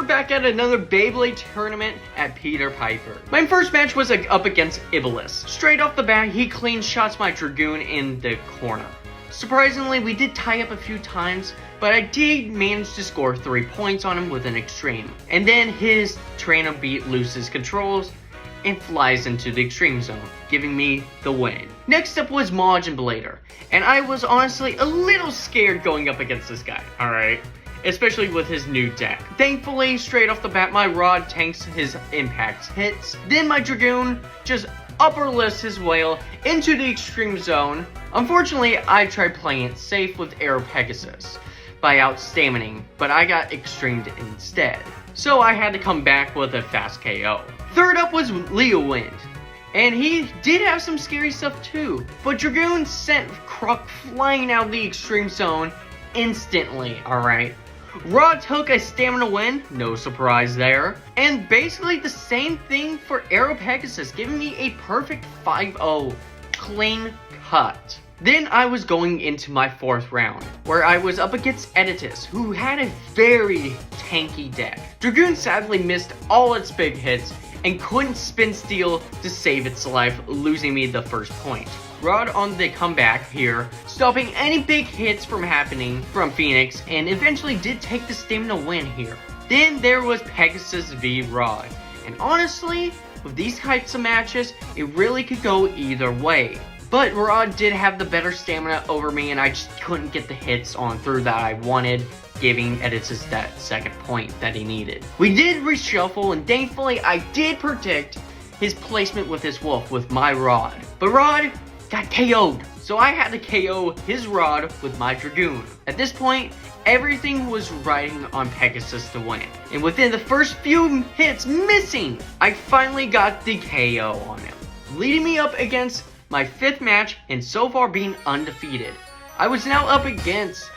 back at another Beyblade tournament at Peter Piper. My first match was up against Editus. Straight off the bat, he clean shots my Dragoon in the corner. Surprisingly, we did tie up a few times, but I did manage to score 3 points on him with an extreme. And then his trainer beat loses controls and flies into the extreme zone, giving me the win. Next up was Majin Blader, and I was honestly a little scared going up against this guy, alright? Especially with his new deck. Thankfully, straight off the bat, my rod tanks his impact hits. Then my Dragoon just upper lifts his whale into the extreme zone. Unfortunately, I tried playing it safe with Arrow Pegasus by out-staminating, but I got extremed instead. So I had to come back with a fast KO. Third up was Leo Wind, and he did have some scary stuff too, but Dragoon sent Kruk flying out of the extreme zone instantly, alright? Rod took a stamina win, no surprise there, and basically the same thing for Arrow Pegasus, giving me a perfect 5-0 clean cut. Then I was going into my 4th round, where I was up against Editus, who had a very tanky deck. Dragoon sadly missed all its big hits and couldn't spin steel to save its life, losing me the first point. Rod on the comeback here, stopping any big hits from happening from Phoenix, and eventually did take the stamina win here. Then there was Pegasus v Rod, and honestly, with these types of matches, it really could go either way. But Rod did have the better stamina over me, and I just couldn't get the hits on through that I wanted, giving Editus that second point that he needed. We did reshuffle, and thankfully I did predict his placement with his wolf with my Rod. But Rod got KO'd, so I had to KO his Rod with my Dragoon. At this point, everything was riding on Pegasus to win, and within the first few hits missing, I finally got the KO on him, leading me up against my 5th match and so far being undefeated. I was now up against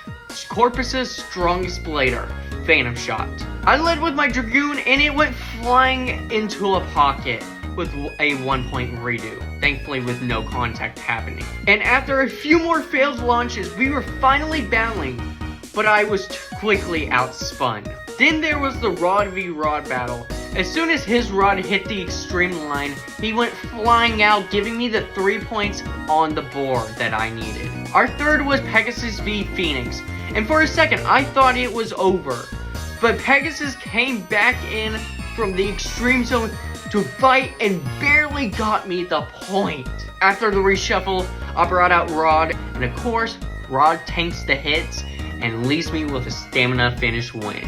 Corpus's strongest blader, Phantom Shot. I led with my Dragoon and it went flying into a pocket with a 1-point redo, thankfully with no contact happening. And after a few more failed launches, we were finally battling, but I was quickly outspun. Then there was the Rod v Rod battle. As soon as his Rod hit the extreme line, he went flying out, giving me the 3 points on the board that I needed. Our third was Pegasus v Phoenix, and for a second I thought it was over, but Pegasus came back in from the extreme zone to fight and barely got me the point. After the reshuffle, I brought out Rod, and of course, Rod tanks the hits and leaves me with a stamina finish win.